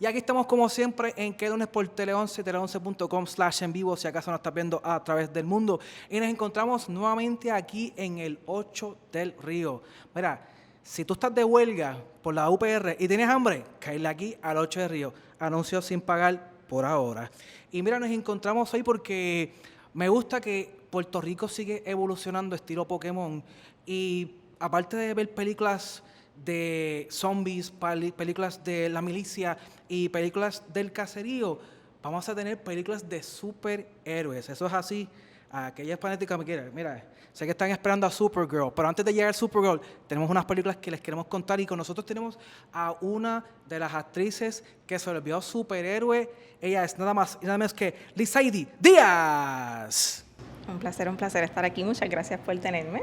Y aquí estamos como siempre en Que Lunes por Tele11, tele11.com/en vivo, si acaso nos estás viendo a través del mundo. Y nos encontramos nuevamente aquí en el 8 del Río. Mira, si tú estás de huelga por la UPR y tienes hambre, cáele aquí al 8 del Río. Anuncios sin pagar por ahora. Y mira, nos encontramos hoy porque me gusta que Puerto Rico sigue evolucionando estilo Pokémon. Y aparte de ver películas de zombies, películas de la milicia y películas del caserío, vamos a tener películas de superhéroes. Eso es así. Aquellas fanáticas, mira, sé que están esperando a Supergirl, pero antes de llegar a Supergirl, tenemos unas películas que les queremos contar y con nosotros tenemos a una de las actrices que se volvió superhéroe. Ella es nada más y nada menos que Lysaiddie Díaz. Un placer estar aquí. Muchas gracias por tenerme.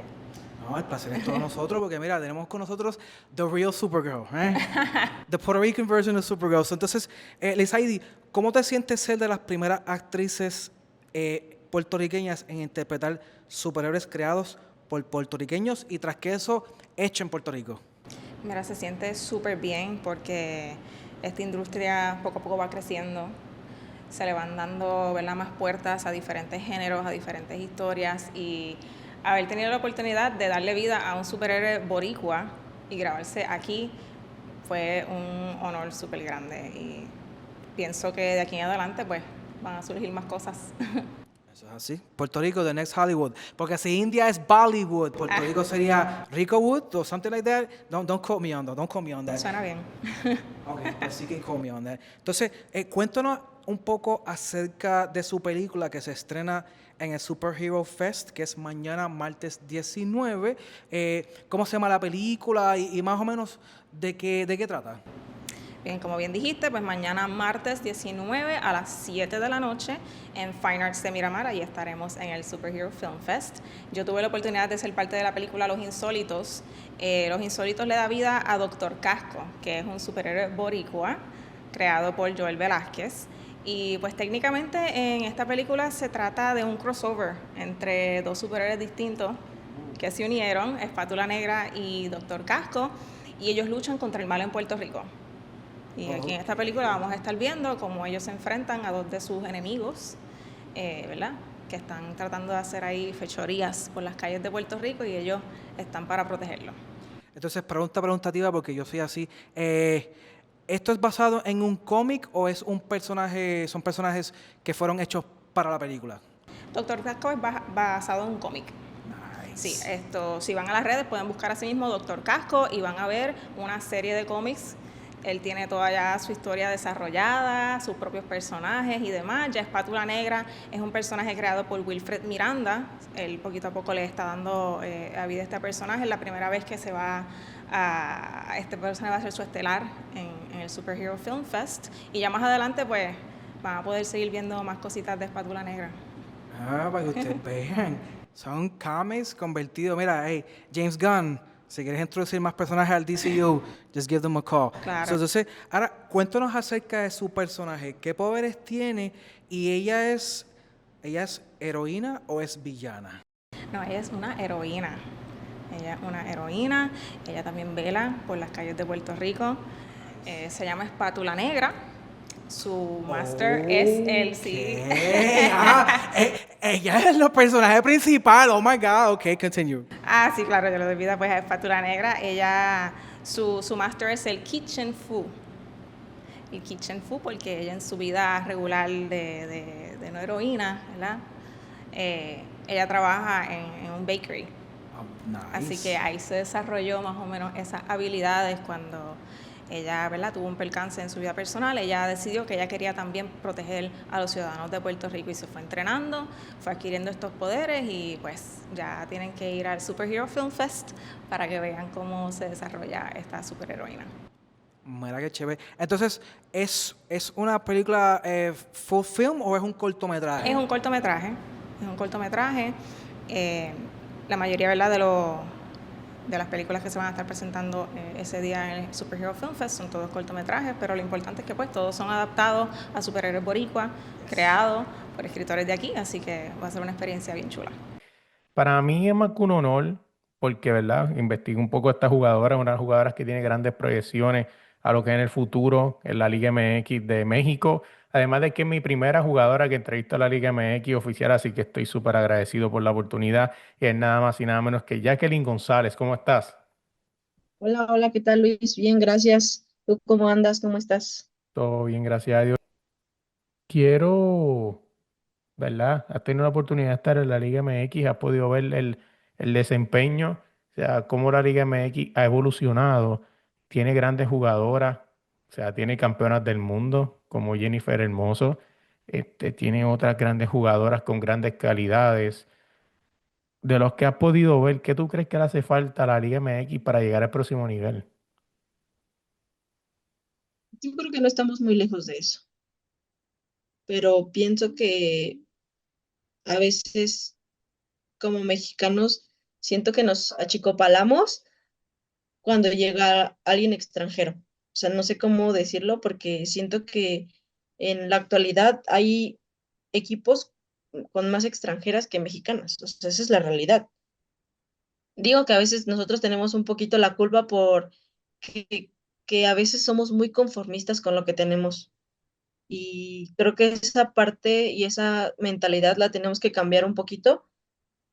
No, el placer es todo nosotros, porque mira, tenemos con nosotros The Real Supergirl, The Puerto Rican version of Supergirl. Entonces, Lysaiddie, ¿cómo te sientes ser de las primeras actrices puertorriqueñas en interpretar superhéroes creados por puertorriqueños y tras que eso, hecho en Puerto Rico? Mira, se siente súper bien porque esta industria poco a poco va creciendo. Se le van dando, ¿verdad?, más puertas a diferentes géneros, a diferentes historias, y haber tenido la oportunidad de darle vida a un superhéroe boricua y grabarse aquí fue un honor súper grande, y pienso que de aquí en adelante pues van a surgir más cosas. Eso es así. Puerto Rico, the next Hollywood. Porque si India es Bollywood, Puerto Rico sería Ricowood o something like that. Don't quote me on that. Don't quote me on that. Suena bien. Okay, pues sí que quote me on that. Entonces, cuéntanos un poco acerca de su película que se estrena en el Superhero Fest, que es mañana, martes 19. ¿Cómo se llama la película y más o menos de qué trata? Bien, como bien dijiste, pues mañana martes 19 a las 7 de la noche en Fine Arts de Miramar, ahí estaremos en el Superhero Film Fest. Yo tuve la oportunidad de ser parte de la película Los Insólitos. Los Insólitos le da vida a Doctor Casco, que es un superhéroe boricua creado por Joel Velázquez. Y pues técnicamente en esta película se trata de un crossover entre dos superhéroes distintos que se unieron, Espátula Negra y Doctor Casco, y ellos luchan contra el mal en Puerto Rico. Y aquí en esta película vamos a estar viendo cómo ellos se enfrentan a dos de sus enemigos, ¿verdad?, que están tratando de hacer ahí fechorías por las calles de Puerto Rico, y ellos están para protegerlo. Entonces, preguntativa, porque yo soy así. ¿Esto es basado en un cómic o es un personaje, son personajes que fueron hechos para la película? Doctor Casco es basado en un cómic. Nice. Sí, si van a las redes pueden buscar así mismo Doctor Casco y van a ver una serie de cómics. Él tiene toda ya su historia desarrollada, sus propios personajes y demás. Ya Espátula Negra es un personaje creado por Wilfred Miranda. Él poquito a poco le está dando a vida a este personaje. Es la primera vez que este personaje va a ser su estelar en el Superhero Film Fest. Y ya más adelante pues van a poder seguir viendo más cositas de Espátula Negra. Para que ustedes vean. Son cómics convertidos. Mira, James Gunn, si quieres introducir más personajes al DCU, just give them a call. Claro. Entonces, ahora cuéntanos acerca de su personaje. ¿Qué poderes tiene? ¿Y ella es heroína o es villana? No, ella es una heroína. Ella también vela por las calles de Puerto Rico. Se llama Espátula Negra. Su máster es el sí. Ella es el personaje principal. Oh my God. Ok, continue. Sí, claro, yo le doy vida pues a Espátula Negra. Su máster es el Kitchen Fu. El Kitchen Fu porque ella en su vida regular de no heroína, ¿verdad? Ella trabaja en un bakery. Nice. Así que ahí se desarrolló más o menos esas habilidades cuando ella, ¿verdad?, tuvo un percance en su vida personal. Ella decidió que ella quería también proteger a los ciudadanos de Puerto Rico y se fue entrenando, fue adquiriendo estos poderes y pues ya tienen que ir al Superhero Film Fest para que vean cómo se desarrolla esta superheroína. Mira qué chévere. Entonces, ¿es una película full film o es un cortometraje? Es un cortometraje. La mayoría, ¿verdad?, de las películas que se van a estar presentando ese día en el Superhero Film Fest son todos cortometrajes, pero lo importante es que pues todos son adaptados a superhéroes boricua, creados por escritores de aquí, así que va a ser una experiencia bien chula. Para mí es más que un honor, porque, ¿verdad?, investigué un poco esta jugadora, una de las jugadoras que tiene grandes proyecciones a lo que es en el futuro en la Liga MX de México. Además de que es mi primera jugadora que entrevista a la Liga MX oficial, así que estoy súper agradecido por la oportunidad. Y es nada más y nada menos que Jaqueline González. ¿Cómo estás? Hola, hola, ¿qué tal, Luis? Bien, gracias. ¿Tú cómo andas? ¿Cómo estás? Todo bien, gracias a Dios. Quiero, ¿verdad? Has tenido la oportunidad de estar en la Liga MX, has podido ver el desempeño, o sea, cómo la Liga MX ha evolucionado. Tiene grandes jugadoras, o sea, tiene campeonas del mundo como Jennifer Hermoso, tiene otras grandes jugadoras con grandes calidades. De los que has podido ver, ¿qué tú crees que le hace falta a la Liga MX para llegar al próximo nivel? Yo creo que no estamos muy lejos de eso, pero pienso que a veces como mexicanos siento que nos achicopalamos cuando llega alguien extranjero. O sea, no sé cómo decirlo porque siento que en la actualidad hay equipos con más extranjeras que mexicanas. O sea, esa es la realidad. Digo que a veces nosotros tenemos un poquito la culpa por que, que a veces somos muy conformistas con lo que tenemos. Y creo que esa parte y esa mentalidad la tenemos que cambiar un poquito,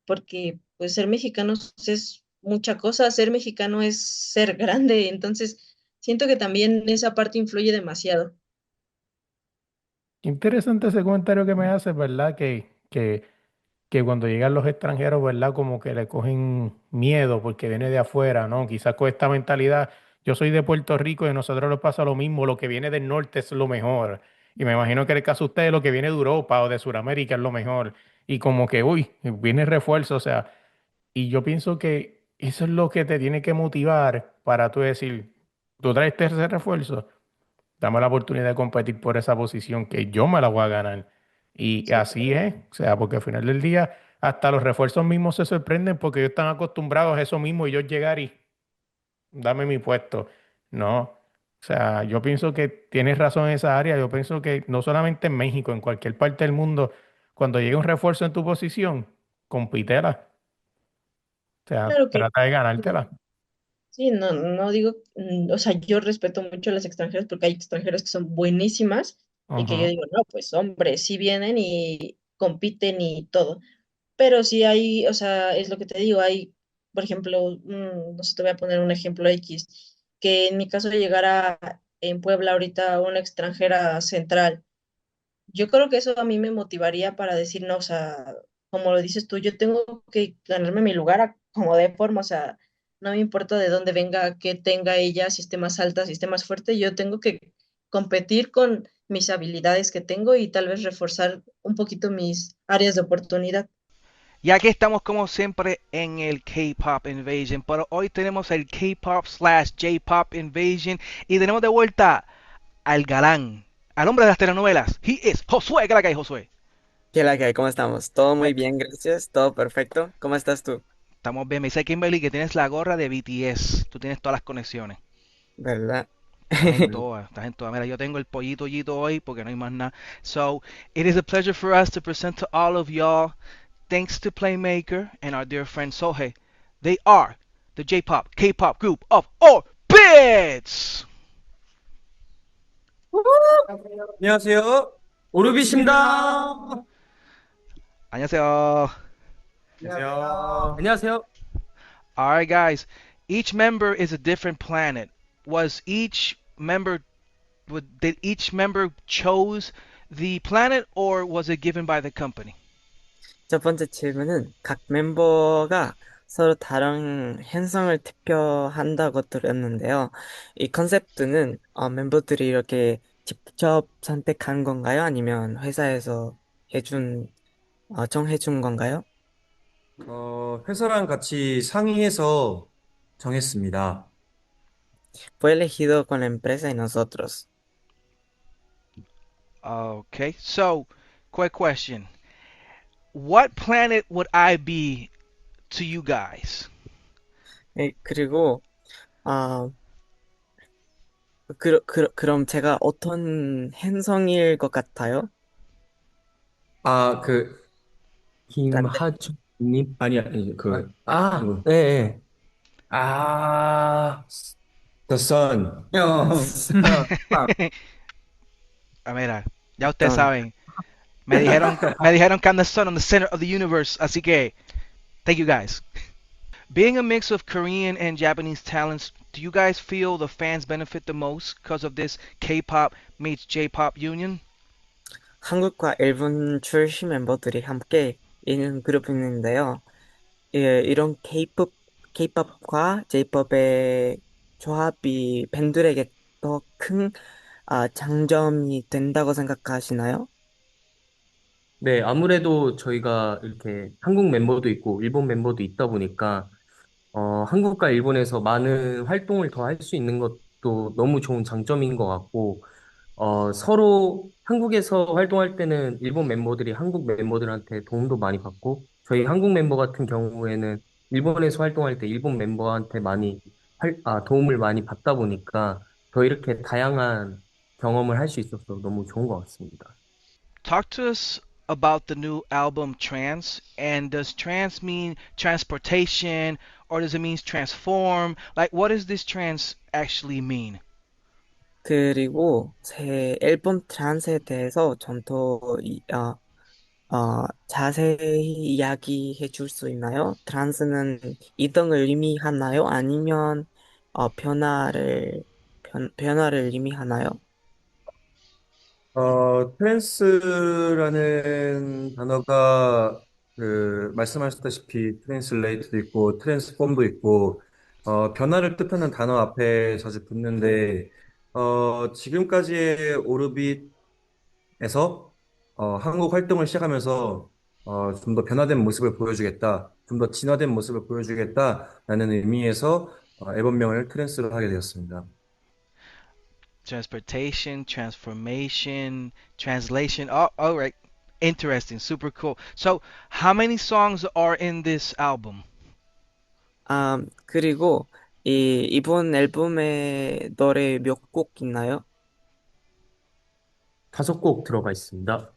porque pues ser mexicanos es mucha cosa, ser mexicano es ser grande, entonces siento que también esa parte influye demasiado. Interesante ese comentario que me haces, ¿verdad? Que cuando llegan los extranjeros, ¿verdad? Como que le cogen miedo porque viene de afuera, ¿no? Quizás con esta mentalidad, yo soy de Puerto Rico y a nosotros nos pasa lo mismo, lo que viene del norte es lo mejor. Y me imagino que en el caso de ustedes, lo que viene de Europa o de Sudamérica es lo mejor. Y como que, uy, viene refuerzo, o sea, y yo pienso que eso es lo que te tiene que motivar para tú decir, tú traes ese refuerzo, dame la oportunidad de competir por esa posición que yo me la voy a ganar. Y Sí, así es, o sea, porque al final del día hasta los refuerzos mismos se sorprenden porque ellos están acostumbrados a eso mismo y yo llegar y dame mi puesto. No, o sea, yo pienso que tienes razón en esa área, yo pienso que no solamente en México, en cualquier parte del mundo, cuando llegue un refuerzo en tu posición, compítela, o sea, claro que trata de ganártela. sí, no, no digo, o sea, yo respeto mucho a las extranjeras porque hay extranjeras que son buenísimas y que yo Ujú. digo, no, pues hombre, sí vienen y compiten y todo. Pero sí hay, o sea, es lo que te digo, hay, por ejemplo, no sé, te voy a poner un ejemplo X, que en mi caso llegara en Puebla ahorita una extranjera central, yo creo que eso a mí me motivaría para decir, no, o sea, como lo dices tú, yo tengo que ganarme mi lugar como de forma, o sea, no me importa de dónde venga, qué tenga ella, si esté más alta, si esté más fuerte, yo tengo que competir con mis habilidades que tengo y tal vez reforzar un poquito mis áreas de oportunidad. Y aquí estamos como siempre en el K-Pop Invasion, pero hoy tenemos el K-Pop slash J-Pop Invasion y tenemos de vuelta al galán, al hombre de las telenovelas. He is Josué, ¿qué la que hay, Josué? ¿Qué la que hay? ¿Cómo estamos? Todo muy Me- bien, gracias. Todo perfecto. ¿Cómo estás tú? Estamos bien, me dice Kimberly que tienes la gorra de BTS, tú tienes todas las conexiones. ¿Verdad? Estás en todas, estás en todas. Mira, yo tengo el pollito yito hoy porque no hay más nada. So, it is a pleasure for us to present to all of y'all, thanks to Playmaker and our dear friend Sohei, they are the J-pop, K-pop group of Orbits! 안녕하세요. 오르빗입니다. 안녕하세요. 안녕하세요. 안녕하세요. Alright, guys. Each member is a different planet. Was each member, did each member chose the planet or was it given by the company? 첫 번째 질문은 각 멤버가 서로 다른 행성을 투표한다고 들었는데요. 이 컨셉트는 멤버들이 이렇게 직접 선택한 건가요? 아니면 회사에서 해준, 정해준 건가요? 회사랑 같이 상의해서 정했습니다. Fue elegido con la empresa y nosotros. Okay, so, quick question. What planet would I be to you guys? 그리고, 아, 그럼 제가 어떤 행성일 것 같아요? 아, 딴 데? 김하준님? 아니, 네, 네. 아, The Sun. Mira, ya ustedes Son. saben. Me dijeron que I'm the sun on the center of the universe. Así que, thank you guys. Being a mix of Korean and Japanese talents, do you guys feel the fans benefit the most because of this K-pop meets J-pop union? 한국과 일본 출신 멤버들이 함께 있는 그룹인데요. 예, 이런 K-pop과 J-pop의 조합이 팬들에게 더 큰 장점이 된다고 생각하시나요? 네, 아무래도 저희가 이렇게 한국 멤버도 있고 일본 멤버도 있다 보니까 한국과 일본에서 많은 활동을 더 할 수 있는 것도 너무 좋은 장점인 것 같고, 서로 한국에서 활동할 때는 일본 멤버들이 한국 멤버들한테 도움도 많이 받고, 저희 한국 멤버 같은 경우에는 일본에서 활동할 때 일본 멤버한테 많이 도움을 많이 받다 보니까 더 이렇게 다양한 경험을 할 수 있어서 너무 좋은 것 같습니다. Talk to us about the new album Trans. And does trans mean transportation or does it mean transform? Like, what does this trans actually mean? 그리고 새 앨범 트란스에 대해서 좀 더 자세히 이야기해 줄 수 있나요? 트란스는 이동을 의미하나요? 아니면 변화를 의미하나요? 트랜스라는 단어가 말씀하셨다시피 트랜슬레이트도 있고 트랜스폼도 있고 변화를 뜻하는 단어 앞에 자주 붙는데 지금까지의 오르빗에서 한국 활동을 시작하면서 좀 더 변화된 모습을 보여주겠다, 좀 더 진화된 모습을 보여주겠다라는 의미에서 앨범명을 트랜스로 하게 되었습니다. Transportation, transformation, translation. Oh, all right. Interesting. Super cool. So, how many songs are in this album? 그리고 이번 앨범에 노래 몇 곡 있나요? 5곡 들어가 있습니다.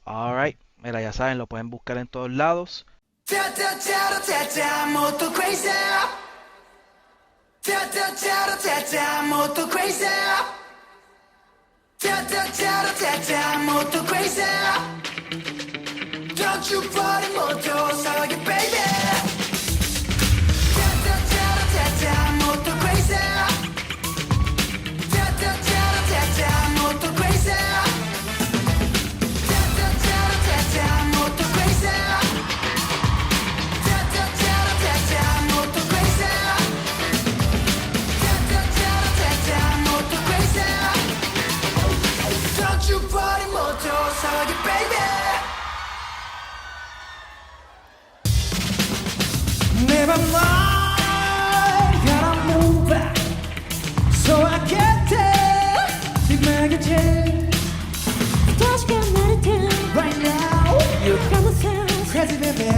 All right. Mira, ya saben, lo pueden buscar en todos lados. Don't you party moto, sorry baby. Moto crazy. Moto crazy. Moto crazy. Moto crazy. Moto crazy. Don't you party moto, sorry baby. Never mind, gotta move back so I can tell the magazine. Just get ready to right now. You got the sound, crazy baby.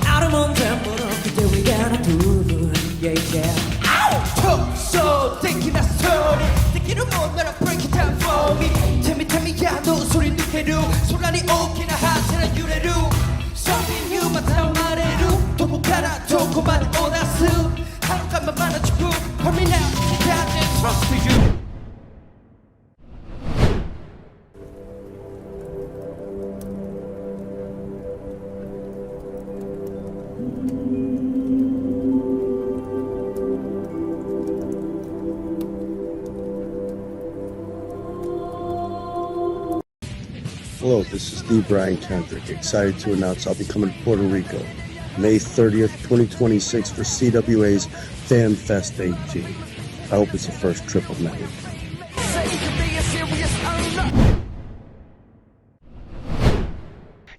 Out of on them, but today we gotta do, yeah yeah. Ow! Talk so thinking that story, thinking of more than a break it down for me. Tell me, yeah, no 소리 느껴도 소란이 오기나 하트나 유래로. Something new, but now 말해도 도복하라 도고만 오다스 하루간만 많아지고 Hurry now, got that trust for you. Hello, this is Steve Brian Kendrick. Excited to announce I'll be coming to Puerto Rico May 30th, 2026 for CWA's Fan Fest 18. I hope it's the first trip of many.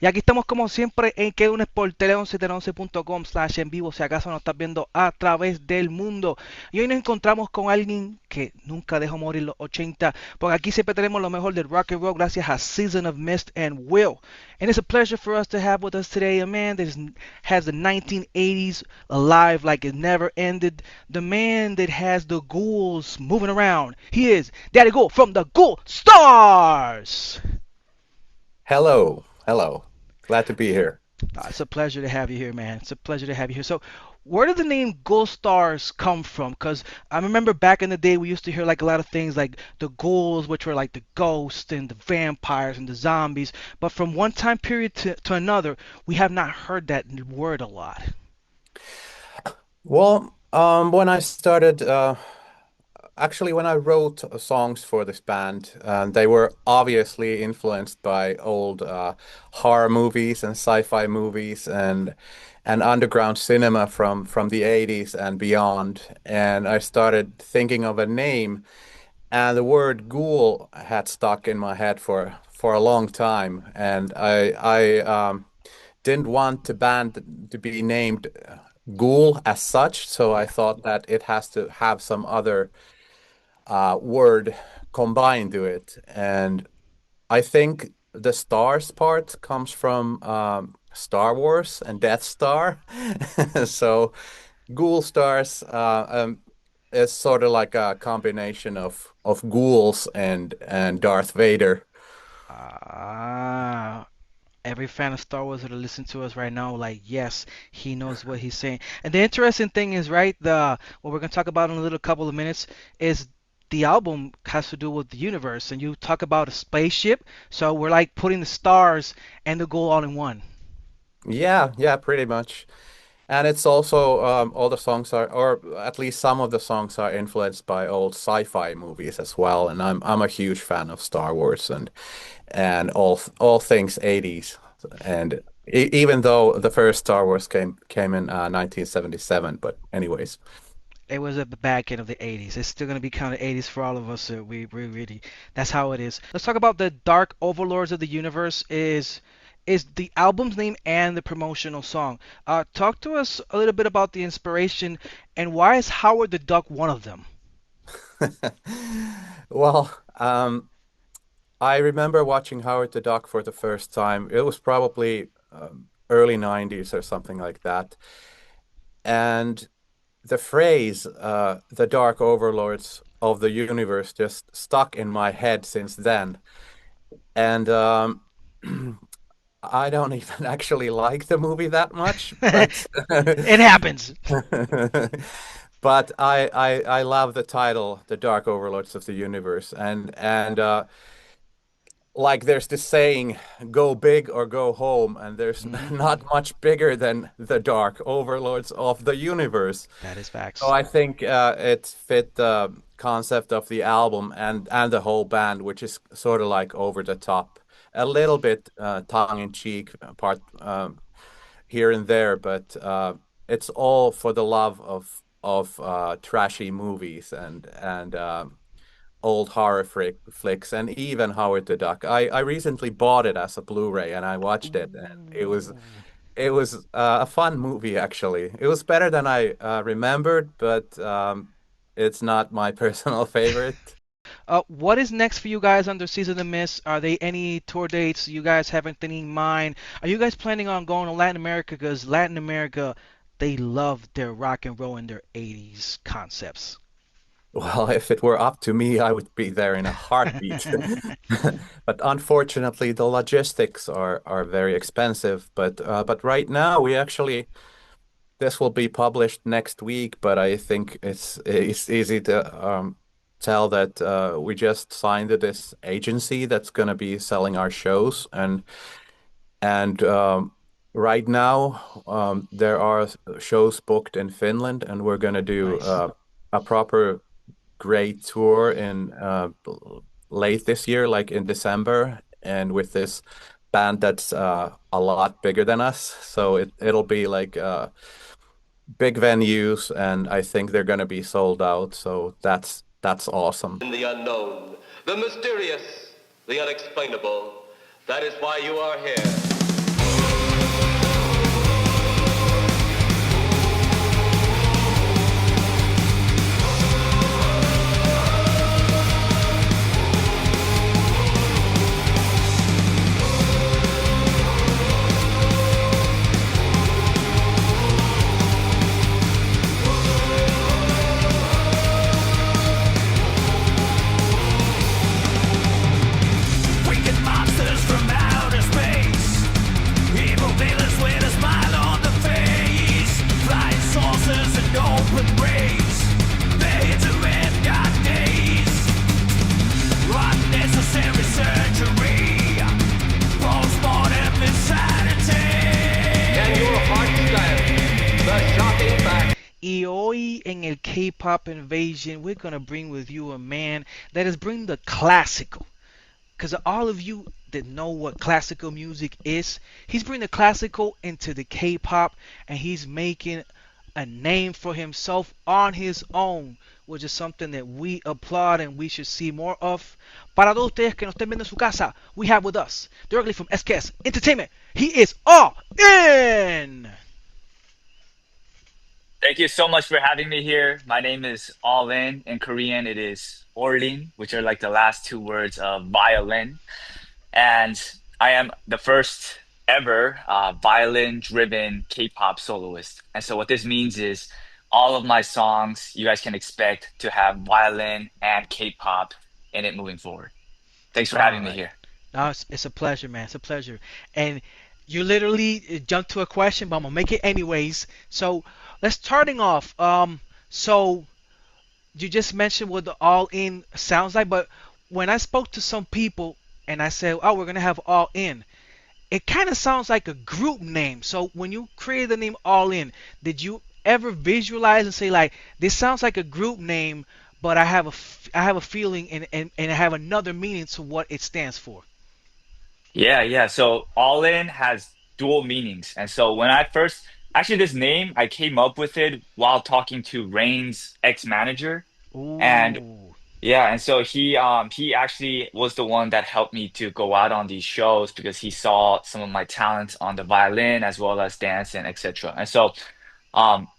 Y aquí estamos como siempre en Que Lunes por tele11, tele11.com/en vivo, si acaso nos estás viendo a través del mundo. Y hoy nos encontramos con alguien que nunca dejó morir los 80, porque aquí siempre tenemos lo mejor del rock and roll gracias a Season of Mist and Will. And it's a pleasure for us to have with us today a man that has the 1980s alive like it never ended. The man that has the ghouls moving around. He is Daddy Ghoul from the Ghoul Stars. Hello. Glad to be here. It's a pleasure to have you here, man. It's a pleasure to have you here. So, where did the name Ghost Stars come from? Because I remember back in the day we used to hear like a lot of things like the ghouls, which were like the ghosts and the vampires and the zombies. But from one time period to another, we have not heard that word a lot. Well, when I started, actually, when I wrote songs for this band, they were obviously influenced by old horror movies and sci-fi movies and underground cinema from the 80s and beyond. And I started thinking of a name, and the word ghoul had stuck in my head for a long time. And I didn't want the band to be named Ghoul as such, so I thought that it has to have some other word combined to it. And I think the stars part comes from Star Wars and Death Star. So Ghoul Stars is sort of like a combination of ghouls and Darth Vader. Ah, every fan of Star Wars that listen to us right now, like, yes, he knows what he's saying. And the interesting thing is, right, what we're gonna talk about in a little couple of minutes is the album has to do with the universe, and you talk about a spaceship, so we're like putting the stars and the goal all in one. Yeah, pretty much. And it's also all the songs are, or at least some of the songs are influenced by old sci-fi movies as well. And I'm a huge fan of Star Wars and all things 80s. And even though the first Star Wars came in 1977, but anyways. It was at the back end of the 80s. It's still gonna be kind of 80s for all of us. So we really, that's how it is. Let's talk about the Dark Overlords of the Universe. Is the album's name and the promotional song. Talk to us a little bit about the inspiration and why is Howard the Duck one of them? Well, I remember watching Howard the Duck for the first time. It was probably early 90s or something like that. And the phrase, the Dark Overlords of the Universe, just stuck in my head since then. And I don't even actually like the movie that much, but It happens. but I love the title, The Dark Overlords of the Universe, and like there's this saying, go big or go home, and there's not much bigger than the Dark Overlords of the Universe. That is facts. So I think it fit the concept of the album and the whole band, which is sort of like over the top, a little bit tongue in cheek part here and there, but it's all for the love of trashy movies and old horror flicks, and even Howard the Duck. I recently bought it as a Blu-ray and I watched it, and it was a fun movie actually. It was better than I remembered, but it's not my personal favorite. What is next for you guys under Season of Mist? Are there any tour dates you guys have anything in mind? Are you guys planning on going to Latin America? Because Latin America, they love their rock and roll and their 80s concepts. Well, if it were up to me, I would be there in a heartbeat. But unfortunately, the logistics are very expensive. But right now, this will be published next week. But I think it's easy to tell that we just signed to this agency that's going to be selling our shows, and right now there are shows booked in Finland, and we're going to do Nice. a proper great tour in late this year, like in December, and with this band that's a lot bigger than us. So it'll be like big venues, and I think they're going to be sold out. So that's awesome. In the unknown, the mysterious, the unexplainable. That is why you are here. Wicked monsters from outer space. K-pop invasion, we're gonna bring with you a man that is bringing the classical. Because all of you that know what classical music is, he's bringing the classical into the K-pop, and he's making a name for himself on his own, which is something that we applaud and we should see more of. Para todos ustedes que nos estén viendo en su casa, we have with us, directly from SKS Entertainment, he is all in! Thank you so much for having me here. My name is All In. In Korean, it is Orlin, which are like the last two words of violin. And I am the first ever violin-driven K-pop soloist. And so what this means is all of my songs, you guys can expect to have violin and K-pop in it moving forward. Thanks for having me here. No, it's a pleasure, man. It's a pleasure. And you literally jumped to a question, but I'm gonna make it anyways. So let's starting off. So you just mentioned what the all in sounds like, but when I spoke to some people and I said, "Oh, we're gonna have all in," it kind of sounds like a group name. So when you created the name All In, did you ever visualize and say like, this sounds like a group name, but I have a feeling and I have another meaning to what it stands for? Yeah. So all in has dual meanings. And so when I first, actually, this name, I came up with it while talking to Rain's ex-manager. And Ooh. yeah, and so he actually was the one that helped me to go out on these shows because he saw some of my talents on the violin as well as dance and etc. And so um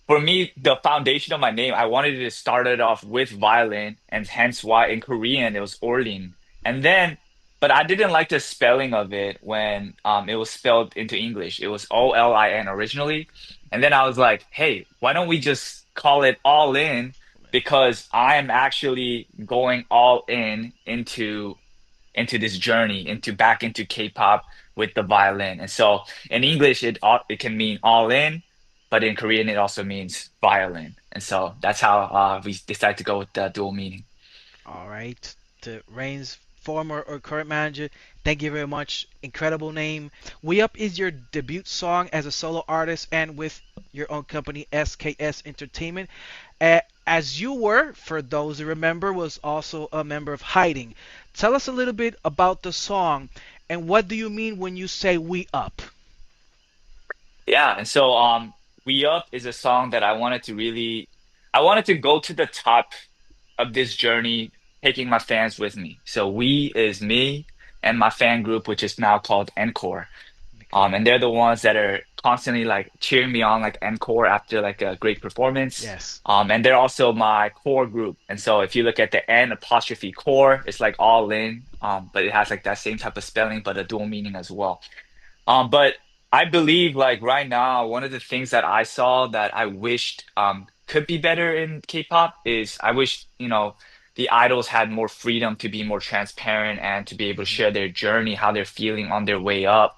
for me, the foundation of my name, I wanted to start it off with violin, and hence why in Korean it was Orlin. And then, but I didn't like the spelling of it when it was spelled into English. It was Olin originally. And then I was like, hey, why don't we just call it All In? Because I am actually going all in into this journey, into back into K-pop with the violin. And so in English, it can mean all in, but in Korean, it also means violin. And so that's how we decided to go with the dual meaning. All right. To Rain's former or current manager, thank you very much. Incredible name. We Up is your debut song as a solo artist and with your own company, SKS Entertainment. As you were, for those who remember, was also a member of Hiding. Tell us a little bit about the song and what do you mean when you say We Up? Yeah, and so We Up is a song that I wanted to go to the top of this journey, taking my fans with me. So we is me and my fan group, which is now called Encore. And they're the ones that are constantly like cheering me on, like encore after like a great performance. Yes. And they're also my core group. And so if you look at the N apostrophe core, it's like all in. But it has like that same type of spelling, but a dual meaning as well. But I believe like right now, one of the things that I saw that I wished could be better in K-pop is I wish, the idols had more freedom to be more transparent and to be able to share their journey, how they're feeling on their way up.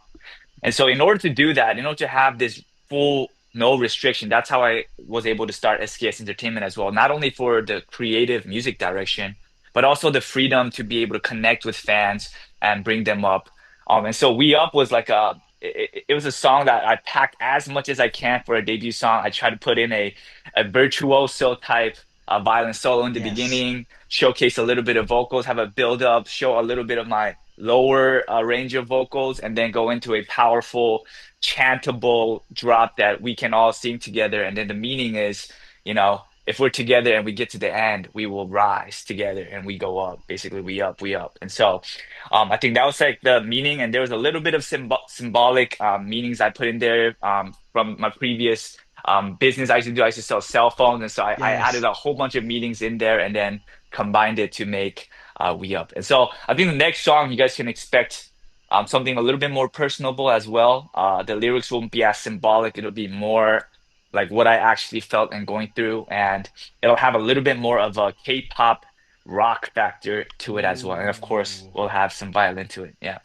And so in order to do that, in order to have this full no restriction, that's how I was able to start SKS Entertainment as well. Not only for the creative music direction, but also the freedom to be able to connect with fans and bring them up. And so We Up was like it was a song that I packed as much as I can for a debut song. I tried to put in a virtuoso type violin solo in the Yes. beginning, showcase a little bit of vocals, have a build up, show a little bit of my lower range of vocals, and then go into a powerful, chantable drop that we can all sing together. And then the meaning is, if we're together and we get to the end, we will rise together and we go up. Basically, we up, we up. And so I think that was like the meaning. And there was a little bit of symbolic meanings I put in there from my previous business I used to do. I used to sell cell phones. And so I added Yes. a whole bunch of meanings in there and then combined it to make We Up. And so I think the next song you guys can expect something a little bit more personable as well. The lyrics won't be as symbolic. It'll be more like what I actually felt and going through, and it'll have a little bit more of a K-pop rock factor to it as well. And of course, Ooh. we'll have some violin to it. Yeah.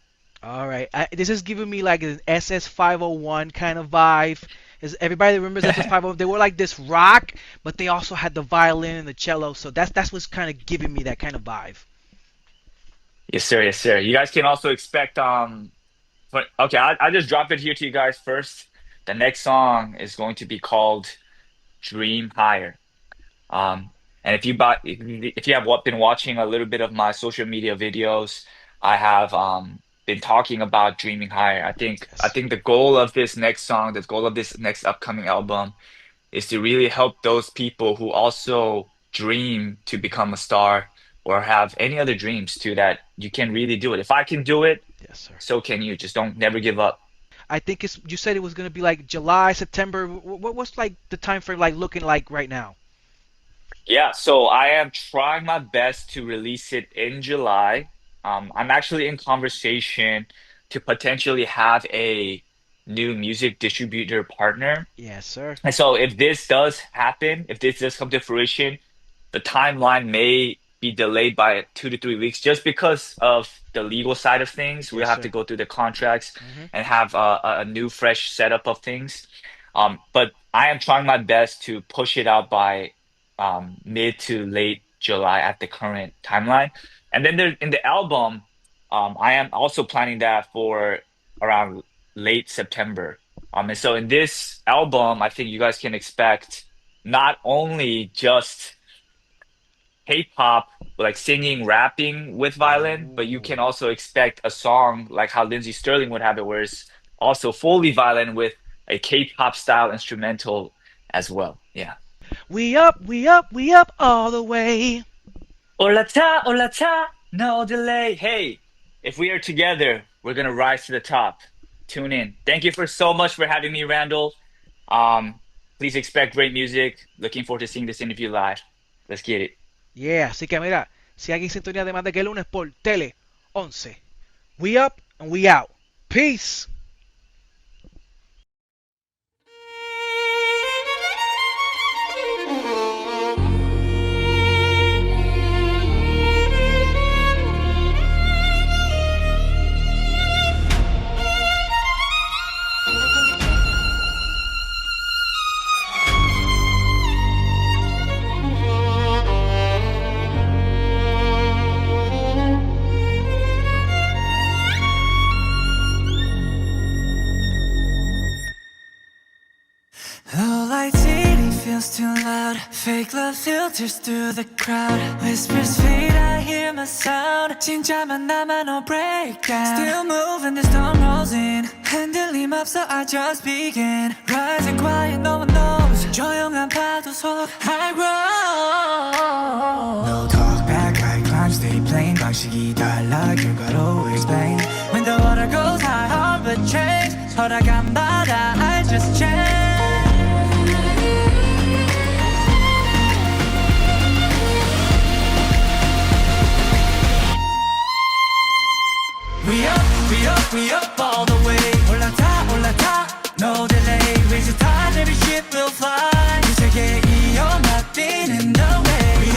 All right. This is giving me like an SS501 kind of vibe. Is everybody remembers SS501? They were like this rock, but they also had the violin and the cello. So that's what's kind of giving me that kind of vibe. Yes, sir. Yes, sir. You guys can also expect okay, I'll just drop it here to you guys first. The next song is going to be called Dream Higher. And if you have been watching a little bit of my social media videos, I have been talking about dreaming higher. I think the goal of this next song, the goal of this next upcoming album, is to really help those people who also dream to become a star or have any other dreams too, that you can really do it. If I can do it, Yes, sir. so can you. Just don't never give up. I think you said it was gonna be like July, September. What's like the time frame like looking like right now? Yeah, so I am trying my best to release it in July. I'm actually in conversation to potentially have a new music distributor partner. Yes, sir. And so if this does happen, if this does come to fruition, the timeline may be delayed by 2 to 3 weeks just because of the legal side of things. We'll Yes, have to sir. go through the contracts Hmm. and have a new, fresh setup of things. But I am trying my best to push it out by mid to late July at the current timeline. And then in the album, I am also planning that for around late September. And so in this album, I think you guys can expect not only just K-pop, like singing, rapping with violin, but you can Ooh. also expect a song like how Lindsey Sterling would have it, where it's also fully violin with a K-pop style instrumental as well. Yeah. We up, we up, we up all the way. Hola cha, no delay. Hey, if we are together, we're gonna rise to the top. Tune in. Thank you for so much for having me, Randall. Um, Please expect great music. Looking forward to seeing this interview live. Let's get it. Yeah, así que mira, si alguien sintonía además de que lunes por Tele 11. We up and we out. Peace. Low light TV feels too loud. Fake love filters through the crowd. Whispers fade, I hear my sound. 진짜만 남아 no breakdown. Still moving, the storm rolls in. 흔들림 없어, I just begin. Rising quiet, no one knows. 조용한 파도 속 I grow. No talk back, I climb, stay plain. 방식이 달라, 결과로 explain. When the water goes high, heart but change. 허락 안 받아, I just change.